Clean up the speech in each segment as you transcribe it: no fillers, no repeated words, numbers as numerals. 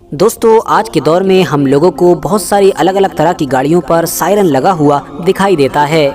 दोस्तों, आज के दौर में हम लोगों को बहुत सारी अलग अलग तरह की गाड़ियों पर सायरन लगा हुआ दिखाई देता है।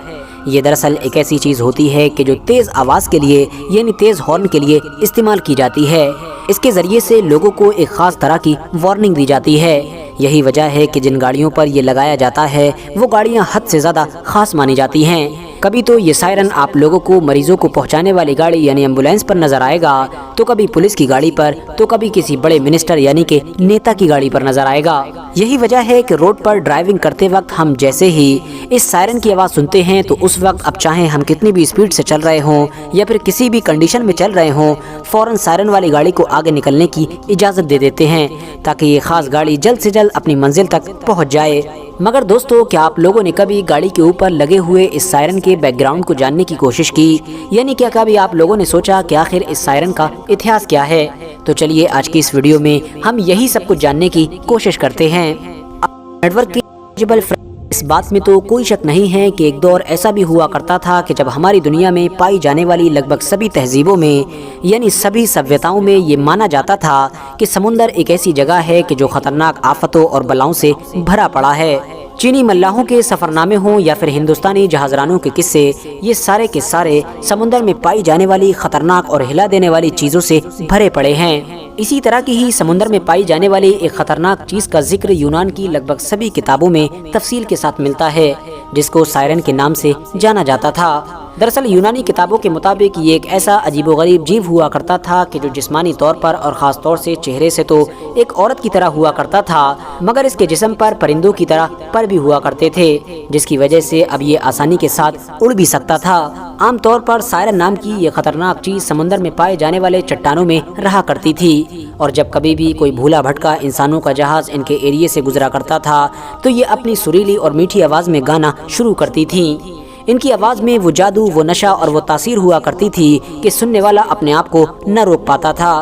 ये दरअसल एक ऐसी चीज़ होती है कि जो तेज़ आवाज़ के लिए यानी तेज़ हॉर्न के लिए इस्तेमाल की जाती है। इसके ज़रिए से लोगों को एक ख़ास तरह की वार्निंग दी जाती है। यही वजह है कि जिन गाड़ियों पर ये लगाया जाता है वो गाड़ियाँ हद से ज़्यादा ख़ास मानी जाती हैं। कभी तो ये सायरन आप लोगों को मरीजों को पहुंचाने वाली गाड़ी यानी एम्बुलेंस पर नजर आएगा, तो कभी पुलिस की गाड़ी पर, तो कभी किसी बड़े मिनिस्टर यानी कि नेता की गाड़ी पर नजर आएगा। यही वजह है कि रोड पर ड्राइविंग करते वक्त हम जैसे ही इस सायरन की आवाज़ सुनते हैं तो उस वक्त अब चाहे हम कितनी भी स्पीड से चल रहे हों या फिर किसी भी कंडीशन में चल रहे हों, फ़ौरन सायरन वाली गाड़ी को आगे निकलने की इजाज़त दे देते हैं ताकि ये ख़ास गाड़ी जल्द से जल्द अपनी मंजिल तक पहुँच जाए। मगर दोस्तों, क्या आप लोगों ने कभी गाड़ी के ऊपर लगे हुए इस सायरन के बैकग्राउंड को जानने की कोशिश की? यानी क्या कभी आप लोगों ने सोचा कि आखिर इस सायरन का इतिहास क्या है? तो चलिए आज की इस वीडियो में हम यही सब कुछ जानने की कोशिश करते हैं। नेटवर्क की इस बात में तो कोई शक नहीं है कि एक दौर ऐसा भी हुआ करता था कि जब हमारी दुनिया में पाई जाने वाली लगभग सभी तहजीबों में यानी सभी सभ्यताओं में ये माना जाता था कि समुंदर एक ऐसी जगह है कि जो खतरनाक आफतों और बलाओं से भरा पड़ा है। चीनी मल्लाहों के सफरनामे हों या फिर हिंदुस्तानी जहाजरानों के किस्से, ये सारे के सारे समुंदर में पाई जाने वाली खतरनाक और हिला देने वाली चीज़ों से भरे पड़े हैं। इसी तरह की ही समुंदर में पाई जाने वाली एक खतरनाक चीज़ का जिक्र यूनान की लगभग सभी किताबों में तफसील के साथ मिलता है, जिसको सायरन के नाम से जाना जाता था। दरअसल यूनानी किताबों के मुताबिक ये एक ऐसा अजीबोगरीब जीव हुआ करता था कि जो जिस्मानी तौर पर और ख़ास तौर से चेहरे से तो एक औरत की तरह हुआ करता था, मगर इसके जिस्म पर परिंदों की तरह पर भी हुआ करते थे, जिसकी वजह से अब ये आसानी के साथ उड़ भी सकता था। आमतौर पर सायरन नाम की ये खतरनाक चीज़ समुंदर में पाए जाने वाले चट्टानों में रहा करती थी, और जब कभी भी कोई भूला भटका इंसानों का जहाज़ इनके एरिए से गुजरा करता था तो ये अपनी सुरीली और मीठी आवाज़ में गाना शुरू करती थी। इनकी आवाज़ में वो जादू, वो नशा और वो तासीर हुआ करती थी कि सुनने वाला अपने आप को न रोक पाता था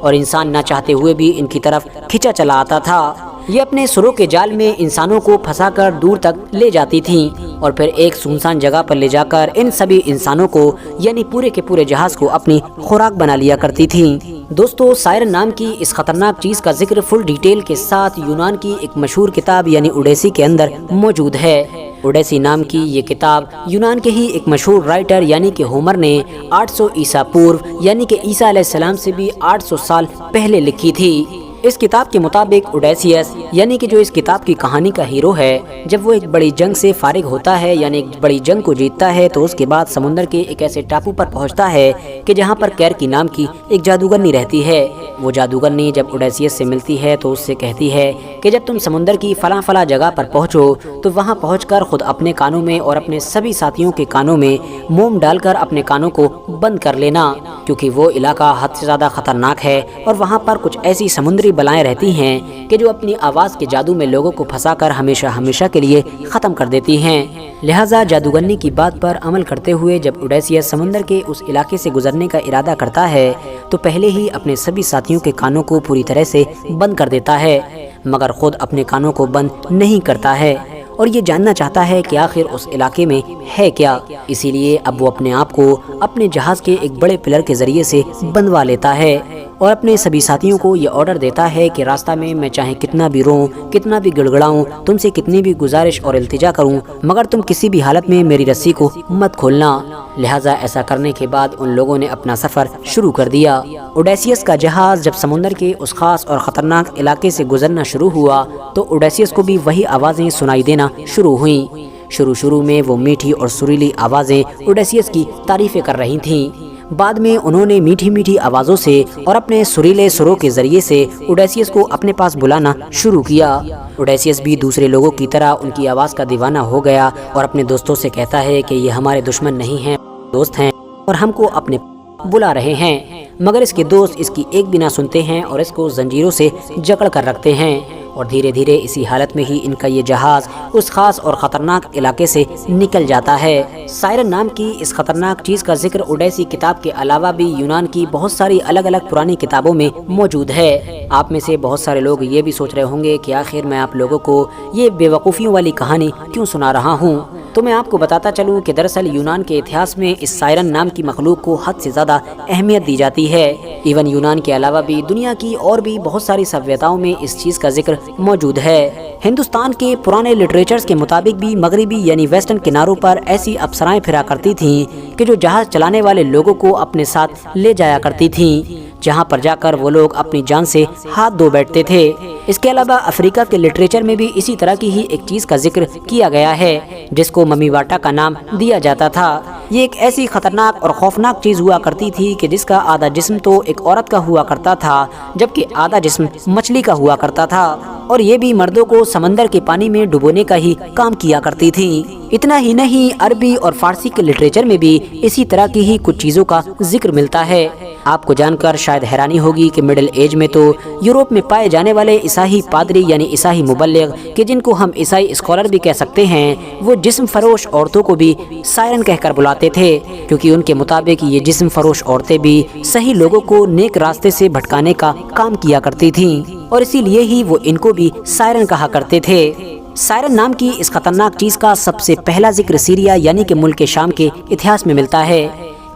और इंसान न चाहते हुए भी इनकी तरफ खिंचा चला आता था। ये अपने सुरों के जाल में इंसानों को फंसाकर दूर तक ले जाती थीं और फिर एक सुनसान जगह पर ले जाकर इन सभी इंसानों को यानी पूरे के पूरे जहाज़ को अपनी खुराक बना लिया करती थीं। दोस्तों, सायरन नाम की इस खतरनाक चीज़ का जिक्र फुल डिटेल के साथ यूनान की एक मशहूर किताब यानी ओडेसी के अंदर मौजूद है। ओडेसी नाम की ये किताब यूनान के ही एक मशहूर राइटर यानी कि होमर ने 800 ईसा पूर्व यानी कि ईसा अलैहिस्सलाम से भी 800 साल पहले लिखी थी। इस किताब के मुताबिक ओडेसियस यानी कि जो इस किताब की कहानी का हीरो है, जब वो एक बड़ी जंग से फारिग होता है यानी एक बड़ी जंग को जीतता है तो उसके बाद समुंदर के एक ऐसे टापू पर पहुंचता है कि जहां पर कैरकी नाम की एक जादूगरनी रहती है। वो जादूगरनी जब ओडेसियस से मिलती है तो उससे कहती है कि जब तुम समुंदर की फला फला जगह पर पहुँचो तो वहाँ पहुँचकर खुद अपने कानों में और अपने सभी साथियों के कानों में मोम डालकर अपने कानों को बंद कर लेना, क्योंकि वो इलाका हद से ज़्यादा खतरनाक है और वहाँ पर कुछ ऐसी समुद्री बलाएं रहती हैं कि जो अपनी आवाज़ के जादू में लोगों को फंसाकर हमेशा हमेशा के लिए ख़त्म कर देती हैं। लिहाजा जादूगरनी की बात पर अमल करते हुए जब ओडेसियस समुंदर के उस इलाके से गुजरने का इरादा करता है तो पहले ही अपने सभी साथियों के कानों को पूरी तरह से बंद कर देता है, मगर खुद अपने कानों को बंद नहीं करता है और ये जानना चाहता है कि आखिर उस इलाके में है क्या। इसीलिए अब वो अपने आप को अपने जहाज़ के एक बड़े पिलर के ज़रिए से बंधवा लेता है और अपने सभी साथियों को ये ऑर्डर देता है कि रास्ता में मैं चाहे कितना भी रोऊं, कितना भी गिड़गिड़ाऊं, तुमसे कितनी भी गुजारिश और इल्तिजा करूं, मगर तुम किसी भी हालत में मेरी रस्सी को मत खोलना। लिहाजा ऐसा करने के बाद उन लोगों ने अपना सफ़र शुरू कर दिया। ओडेसियस का जहाज़ जब समुंदर के उस खास और ख़तरनाक इलाके से गुजरना शुरू हुआ तो ओडेसियस को भी वही आवाज़ें सुनाई देना शुरू हुईं। शुरू में वो मीठी और सुरीली आवाज़ें ओडेसियस की तारीफ़ें कर रही थीं। बाद में उन्होंने मीठी मीठी आवाज़ों से और अपने सुरीले सुरों के ज़रिए से ओडेसियस को अपने पास बुलाना शुरू किया। ओडेसियस भी दूसरे लोगों की तरह उनकी आवाज़ का दीवाना हो गया और अपने दोस्तों से कहता है कि ये हमारे दुश्मन नहीं हैं, दोस्त हैं और हमको अपने बुला रहे हैं, मगर इसके दोस्त इसकी एक भी ना सुनते हैं और इसको जंजीरों से जकड़ कर रखते हैं और धीरे धीरे इसी हालत में ही इनका ये जहाज़ उस खास और ख़तरनाक इलाके से निकल जाता है। सायरन नाम की इस खतरनाक चीज़ का जिक्र ओडेसी किताब के अलावा भी यूनान की बहुत सारी अलग अलग पुरानी किताबों में मौजूद है। आप में से बहुत सारे लोग ये भी सोच रहे होंगे कि आखिर मैं आप लोगों को ये बेवकूफ़ियों वाली कहानी क्यों सुना रहा हूँ। تو میں آپ کو بتاتا چلوں کہ دراصل یونان کے اتہاس میں اس سائرن نام کی مخلوق کو حد سے زیادہ اہمیت دی جاتی ہے۔ ایون یونان کے علاوہ بھی دنیا کی اور بھی بہت ساری سভیتاؤں میں اس چیز کا ذکر موجود ہے۔ ہندوستان کے پرانے لٹریچرز کے مطابق بھی مغربی یعنی ویسٹرن کناروں پر ایسی ابصرائیں پھرا کرتی تھیں کہ جو جہاز چلانے والے لوگوں کو اپنے ساتھ لے جایا کرتی تھیں، جہاں پر جا کر وہ لوگ اپنی جان سے ہاتھ دھو بیٹھتے تھے۔ اس کے علاوہ افریقہ کے لٹریچر میں بھی اسی طرح کی ہی ایک چیز کا ذکر کیا گیا ہے جس کو ممی واٹا کا نام دیا جاتا تھا۔ یہ ایک ایسی خطرناک اور خوفناک چیز ہوا کرتی تھی کہ جس کا آدھا جسم تو ایک عورت کا ہوا کرتا تھا جبکہ آدھا جسم مچھلی کا ہوا کرتا تھا، اور یہ بھی مردوں کو سمندر کے پانی میں ڈبونے کا ہی کام کیا کرتی تھی۔ اتنا ہی نہیں، عربی اور فارسی کے لٹریچر میں بھی اسی طرح کی ہی کچھ چیزوں کا ذکر ملتا ہے۔ آپ کو جان کر شاید حیرانی ہوگی کہ مڈل ایج میں تو یورپ میں پائے جانے والے عیسائی پادری یعنی عیسائی مبلغ کہ جن کو ہم عیسائی اسکالر بھی کہہ سکتے ہیں، وہ جسم فروش عورتوں کو بھی سائرن کہہ کر بلاتے تھے، کیونکہ ان کے مطابق یہ جسم فروش عورتیں بھی صحیح لوگوں کو نیک راستے سے بھٹکانے کا کام کیا کرتی تھیں، اور اسی لیے ہی وہ ان کو بھی سائرن کہا کرتے تھے۔ سائرن نام کی اس خطرناک چیز کا سب سے پہلا ذکر سیریا یعنی کہ ملک شام کے اتہاس میں ملتا ہے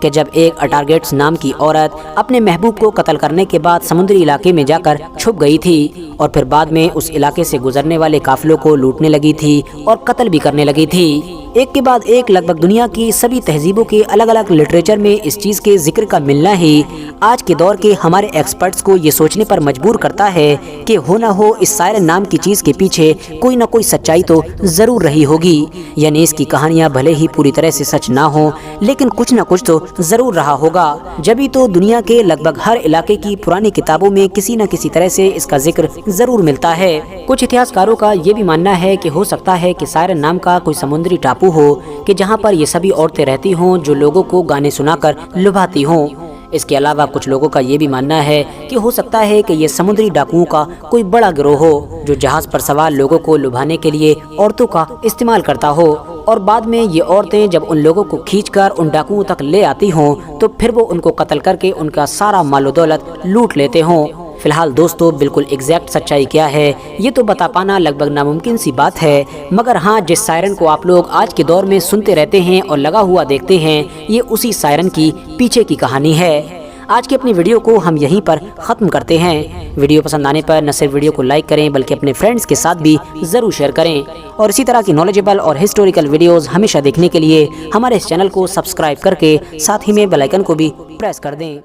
کہ جب ایک اٹارگیٹس نام کی عورت اپنے محبوب کو قتل کرنے کے بعد سمندری علاقے میں جا کر چھپ گئی تھی اور پھر بعد میں اس علاقے سے گزرنے والے قافلوں کو لوٹنے لگی تھی اور قتل بھی کرنے لگی تھی۔ ایک کے بعد ایک لگ بھگ دنیا کی سبھی تہذیبوں کے الگ الگ لٹریچر میں اس چیز کے ذکر کا ملنا ہی آج کے دور کے ہمارے ایکسپرٹس کو یہ سوچنے پر مجبور کرتا ہے کہ ہو نہ ہو اس سائرن نام کی چیز کے پیچھے کوئی نہ کوئی سچائی تو ضرور رہی ہوگی، یعنی اس کی کہانیاں بھلے ہی پوری طرح سے سچ نہ ہوں لیکن کچھ نہ کچھ تو ضرور رہا ہوگا۔ جبھی تو دنیا کے لگ بھگ ہر علاقے کی پرانی کتابوں میں کسی نہ کسی طرح سے اس کا ذکر ضرور ملتا ہے۔ کچھ اتہاسکاروں کا یہ بھی ماننا ہے کہ ہو سکتا ہے کہ سائرن نام کا کوئی سمندری ٹاپو ہو کہ جہاں پر یہ سبھی عورتیں رہتی ہوں جو لوگوں کو گانے سنا کر لبھاتی ہوں۔ اس کے علاوہ کچھ لوگوں کا یہ بھی ماننا ہے کہ ہو سکتا ہے کہ یہ سمندری ڈاکوؤں کا کوئی بڑا گروہ ہو جو جہاز پر سوار لوگوں کو لبھانے کے لیے عورتوں کا استعمال کرتا ہو، اور بعد میں یہ عورتیں جب ان لوگوں کو کھینچ کر ان ڈاکوؤں تک لے آتی ہوں تو پھر وہ ان کو قتل کر کے ان کا سارا مال و دولت لوٹ لیتے ہوں۔ فی الحال دوستو بالکل ایگزیکٹ سچائی کیا ہے یہ تو بتا پانا لگ بھگ ناممکن سی بات ہے، مگر ہاں جس سائرن کو آپ لوگ آج کے دور میں سنتے رہتے ہیں اور لگا ہوا دیکھتے ہیں، یہ اسی سائرن کی پیچھے کی کہانی ہے۔ آج کی اپنی ویڈیو کو ہم یہیں پر ختم کرتے ہیں۔ ویڈیو پسند آنے پر نہ صرف ویڈیو کو لائک کریں بلکہ اپنے فرینڈز کے ساتھ بھی ضرور شیئر کریں، اور اسی طرح کی نالجیبل اور ہسٹوریکل ویڈیوز ہمیشہ دیکھنے کے لیے ہمارے اس چینل کو سبسکرائب کر کے ساتھ ہی میں بیل آئیکن کو بھی پریس کر دیں۔